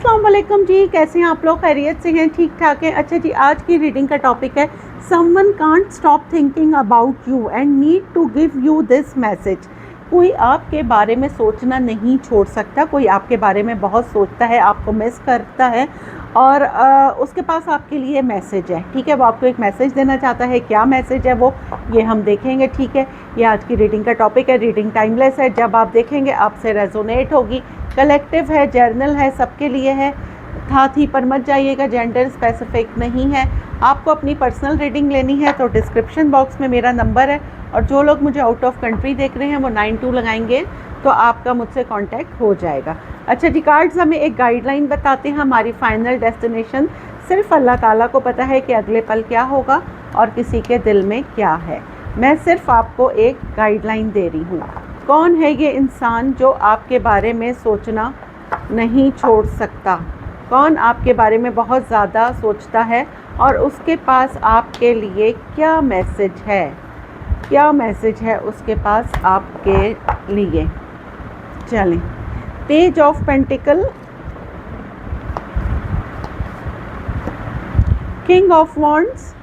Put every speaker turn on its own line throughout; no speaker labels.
अस्सलाम वालेकुम जी, कैसे हैं आप लोग? खैरियत से हैं? ठीक ठाक हैं? अच्छा जी, आज की रीडिंग का टॉपिक है someone can't stop thinking about you and need to give you this message. कोई आपके बारे में सोचना नहीं छोड़ सकता। कोई आपके बारे में बहुत सोचता है, आपको मिस करता है और उसके पास आपके लिए मैसेज है। ठीक है, वो आपको एक मैसेज देना चाहता है। क्या मैसेज है वो, ये हम देखेंगे। ठीक है, ये आज की रीडिंग का टॉपिक है। रीडिंग टाइमलेस है, जब आप देखेंगे आपसे रेजोनेट होगी। कलेक्टिव है, जर्नल है, सबके लिए है। थी पर मत जाइएगा, जेंडर स्पेसिफिक नहीं है। आपको अपनी पर्सनल रीडिंग लेनी है तो डिस्क्रिप्शन बॉक्स में मेरा नंबर है, और जो लोग मुझे आउट ऑफ कंट्री देख रहे हैं वो 92 लगाएंगे तो आपका मुझसे कांटेक्ट हो जाएगा। अच्छा जी, कार्ड्स हमें एक गाइडलाइन बताते हैं। हमारी फाइनल डेस्टिनेशन सिर्फ अल्लाह ताला को पता है कि अगले पल क्या होगा और किसी के दिल में क्या है। मैं सिर्फ आपको एक गाइडलाइन दे रही हूँ। कौन है ये इंसान जो आपके बारे में सोचना नहीं छोड़ सकता? कौन आपके बारे में बहुत ज़्यादा सोचता है और उसके पास आपके लिए क्या मैसेज है? क्या मैसेज है उसके पास आपके लिए? चलें, page of pentacle, king of wands,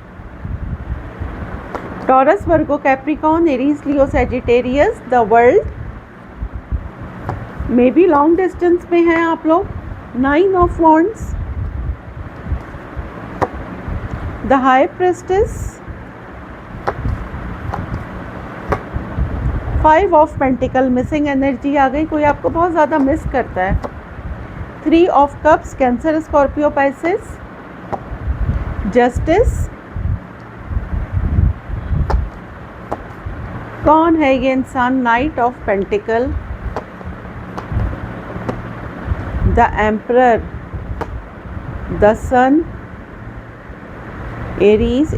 Taurus, Virgo, Capricorn, Aries, Leo, Sagittarius, the world. Maybe long distance में हैं आप लोग। 9 of wands, the high priestess, 5 of pentacle, missing energy आ गई। कोई आपको बहुत ज़्यादा मिस करता है। 3 of cups, Cancer, Scorpio, Pisces, justice. कौन है ये इंसान? Knight of pentacle, the emperor, the sun, Aries,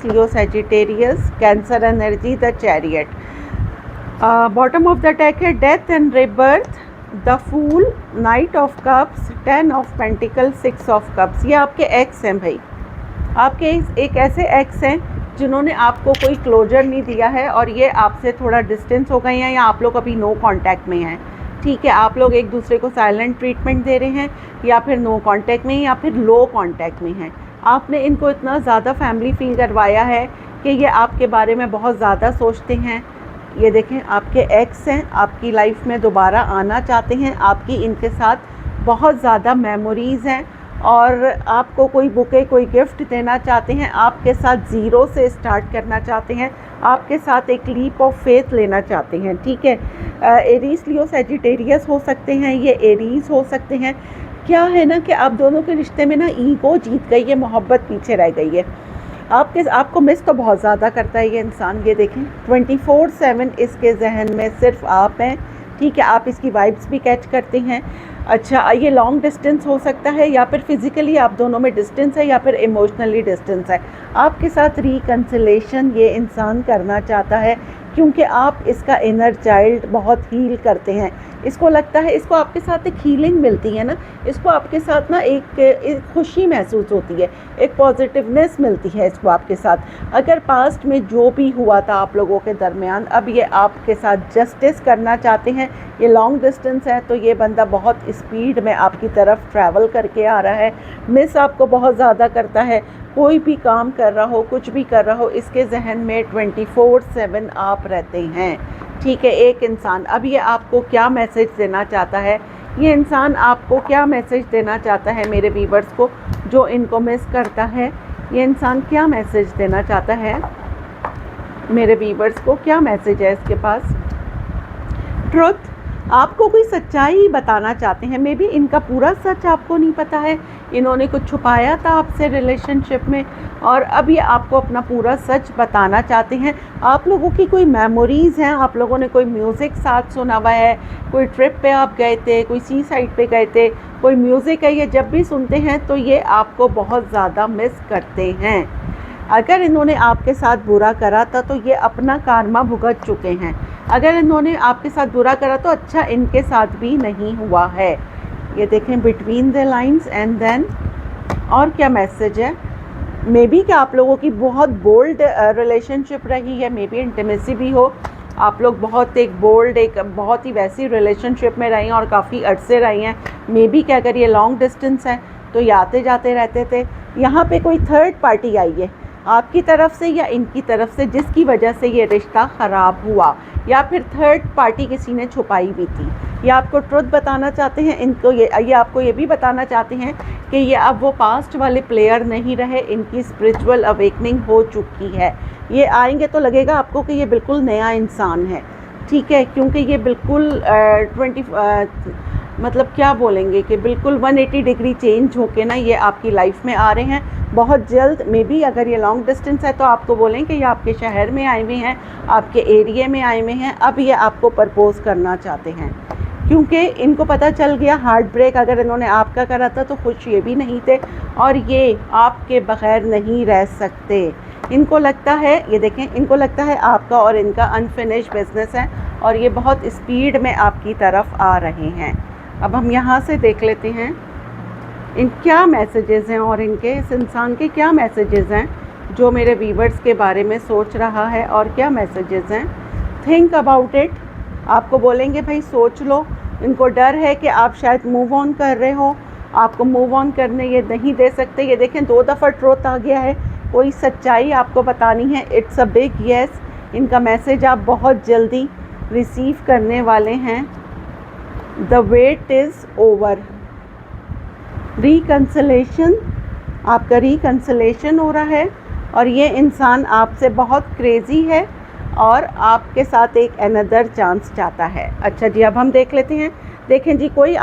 Leo, Sagittarius, Cancer energy, the chariot. Bottom of the deck है death and rebirth, the fool, knight of cups, 10 of pentacle, 6 of cups. ये आपके x हैं भाई। आपके एक ऐसे x हैं जिन्होंने आपको कोई क्लोजर नहीं दिया है और ये आपसे थोड़ा डिस्टेंस हो गए हैं, या आप लोग अभी नो कांटेक्ट में हैं। ठीक है, आप लोग एक दूसरे को साइलेंट ट्रीटमेंट दे रहे हैं, या फिर नो कांटेक्ट में, या फिर लो कांटेक्ट में हैं। आपने इनको इतना ज़्यादा फैमिली फील करवाया है कि ये आपके बारे में बहुत ज़्यादा सोचते हैं। ये देखें, आपके एक्स हैं, आपकी लाइफ में दोबारा आना चाहते हैं, आपकी इनके साथ बहुत ज़्यादा मेमोरीज़ हैं, और आपको कोई बुके, कोई गिफ्ट देना चाहते हैं, आपके साथ ज़ीरो से स्टार्ट करना चाहते हैं, आपके साथ एक लीप ऑफ फेथ लेना चाहते हैं। ठीक है, एरीज, लियो, सैजिटेरियस हो सकते हैं, ये एरीज हो सकते हैं। क्या है ना कि आप दोनों के रिश्ते में ना ईगो जीत गई है, मोहब्बत पीछे रह गई है। आपको मिस तो बहुत ज़्यादा करता है ये इंसान। ये देखें, 24/7 इसके जहन में सिर्फ आप हैं। ठीक है, आप इसकी वाइब्स भी कैच करते हैं। अच्छा, ये लॉन्ग डिस्टेंस हो सकता है, या फिर फिज़िकली आप दोनों में डिस्टेंस है, या फिर इमोशनली डिस्टेंस है। आपके साथ रिकन्सिलेशन ये इंसान करना चाहता है, क्योंकि आप इसका इनर चाइल्ड बहुत हील करते हैं। इसको लगता है, इसको आपके साथ एक हीलिंग मिलती है ना, इसको आपके साथ ना एक खुशी महसूस होती है, एक पॉजिटिवनेस मिलती है इसको आपके साथ। अगर पास्ट में जो भी हुआ था आप लोगों के दरमियान, अब ये आपके साथ जस्टिस करना चाहते हैं। ये लॉन्ग डिस्टेंस है तो ये बंदा बहुत स्पीड में आपकी तरफ ट्रैवल करके आ रहा है। मिस आपको बहुत ज़्यादा करता है। कोई भी काम कर रहा हो, कुछ भी कर रहा हो, इसके जहन में 24/7 आप रहते हैं। ठीक है, एक इंसान अब ये आपको क्या मैसेज देना चाहता है? ये इंसान आपको क्या मैसेज देना चाहता है मेरे व्यूअर्स को जो इनको मिस करता है? ये इंसान क्या मैसेज देना चाहता है मेरे व्यूअर्स को? क्या मैसेज है इसके पास? ट्रुथ, आपको कोई सच्चाई बताना चाहते हैं। मे बी इनका पूरा सच आपको नहीं पता है, इन्होंने कुछ छुपाया था आपसे रिलेशनशिप में, और अब ये आपको अपना पूरा सच बताना चाहते हैं। आप लोगों की कोई मेमोरीज़ हैं, आप लोगों ने कोई म्यूज़िक साथ सुना हुआ है, कोई ट्रिप पे आप गए थे, कोई सी साइड पे गए थे, कोई म्यूज़िक है, ये जब भी सुनते हैं तो ये आपको बहुत ज़्यादा मिस करते हैं। अगर इन्होंने आपके साथ बुरा करा था तो ये अपना कारमा भुगत चुके हैं। अगर इन्होंने आपके साथ बुरा करा तो अच्छा इनके साथ भी नहीं हुआ है। ये देखें, between the lines and then, और क्या मैसेज है? मे बी कि आप लोगों की बहुत बोल्ड रिलेशनशिप रही है, मे बी इंटीमेसी भी हो, आप लोग बहुत एक बोल्ड, एक बहुत ही वैसी रिलेशनशिप में रही हैं और काफ़ी अरसे रही हैं। मे बी क्या करिए लॉन्ग डिस्टेंस है तो ये आते जाते रहते थे। यहाँ पे कोई थर्ड पार्टी आई है आपकी तरफ से या इनकी तरफ से, जिसकी वजह से ये रिश्ता ख़राब हुआ, या फिर थर्ड पार्टी किसी ने छुपाई भी थी। ये आपको ट्रुथ बताना चाहते हैं, इनको ये आपको ये भी बताना चाहते हैं कि ये अब वो पास्ट वाले प्लेयर नहीं रहे, इनकी स्पिरिचुअल अवेकनिंग हो चुकी है। ये आएंगे तो लगेगा आपको कि ये बिल्कुल नया इंसान है, ठीक है, क्योंकि ये बिल्कुल मतलब क्या बोलेंगे कि बिल्कुल 180 डिग्री चेंज होके ना ये आपकी लाइफ में आ रहे हैं बहुत जल्द। मे बी अगर ये लॉन्ग डिस्टेंस है तो आपको बोलें कि ये आपके शहर में आए हुए हैं, आपके एरिया में आए हुए हैं, अब ये आपको प्रपोज करना चाहते हैं, क्योंकि इनको पता चल गया हार्ट ब्रेक अगर इन्होंने आपका करा था तो खुश ये भी नहीं थे और ये आपके बगैर नहीं रह सकते। इनको लगता है, ये देखें, इनको लगता है आपका और इनका अनफिनिश बिजनेस है और ये बहुत स्पीड में आपकी तरफ आ रहे हैं। अब हम यहाँ से देख लेते हैं इन क्या मैसेजेस हैं और इनके इस इंसान के क्या मैसेजेस हैं जो मेरे व्यूवर्स के बारे में सोच रहा है और क्या मैसेजेस हैं। थिंक अबाउट इट, आपको बोलेंगे भाई सोच लो। इनको डर है कि आप शायद मूव ऑन कर रहे हो, आपको मूव ऑन करने ये नहीं दे सकते। ये देखें 2 दफ़ा ट्रुथ आ गया है, कोई सच्चाई आपको बतानी है। इट्स अ बिग येस, इनका मैसेज आप बहुत जल्दी रिसीव करने वाले हैं। The wait is over, reconciliation, आपका रिकन्सिलेशन हो रहा है और ये इंसान आपसे बहुत क्रेज़ी है और आपके साथ एक अनदर चांस चाहता है। अच्छा जी, अब हम देख लेते हैं। देखें जी, कोई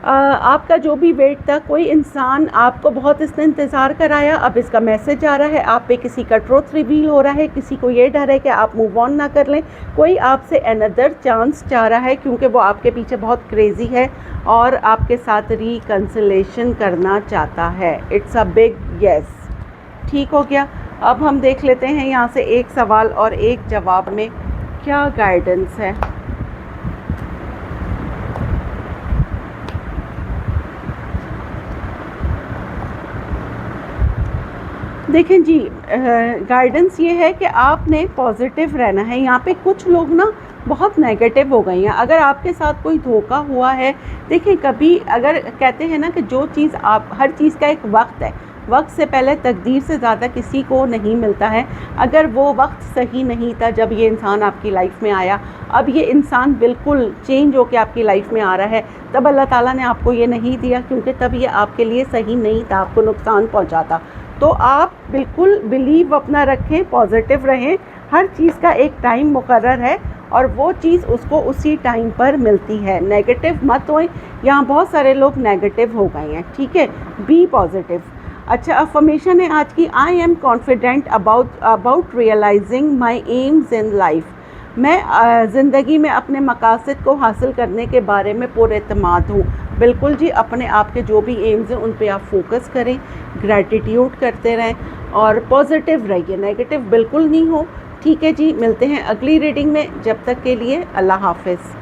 आपका जो भी वेट था, कोई इंसान आपको बहुत इसने इंतज़ार कराया, अब इसका मैसेज आ रहा है, आप पे किसी का ट्रुथ रिवील हो रहा है, किसी को ये डर है कि आप मूव ऑन ना कर लें, कोई आपसे अनदर चांस चाह रहा है क्योंकि वो आपके पीछे बहुत क्रेज़ी है और आपके साथ रिकन्सिलेशन करना चाहता है। इट्स अ बिग येस, ठीक हो गया। अब हम देख लेते हैं यहाँ से एक सवाल और एक जवाब में क्या गाइडेंस है। देखें जी, गाइडेंस ये है कि आपने पॉजिटिव रहना है। यहाँ पे कुछ लोग ना बहुत नेगेटिव हो गए हैं। अगर आपके साथ कोई धोखा हुआ है, देखें कभी अगर कहते हैं ना कि जो चीज़ आप, हर चीज़ का एक वक्त है, वक्त से पहले तकदीर से ज़्यादा किसी को नहीं मिलता है। अगर वो वक्त सही नहीं था जब ये इंसान आपकी लाइफ में आया, अब ये इंसान बिल्कुल चेंज होकर आपकी लाइफ में आ रहा है, तब अल्लाह ताला ने आपको ये नहीं दिया क्योंकि तब ये आपके लिए सही नहीं था, आपको नुकसान पहुंचाता। तो आप बिल्कुल बिलीव अपना रखें, पॉजिटिव रहें। हर चीज़ का एक टाइम मुकर्रर है और वो चीज़ उसको उसी टाइम पर मिलती है। नेगेटिव मत होएं, यहाँ बहुत सारे लोग नेगेटिव हो गए हैं, ठीक है, बी पॉजिटिव। अच्छा, अफर्मेशन है आज की, I am confident about realising my aims in life. मैं ज़िंदगी में अपने मकासद को हासिल करने के बारे में पुरएतमाद हूँ। बिल्कुल जी, अपने आप के जो भी एम्स हैं उन पे आप फोकस करें, ग्रैटिट्यूड करते रहें और पॉजिटिव रहिए, नेगेटिव बिल्कुल नहीं हो, ठीक है जी। मिलते हैं अगली रीडिंग में, जब तक के लिए अल्लाह हाफ़िज़।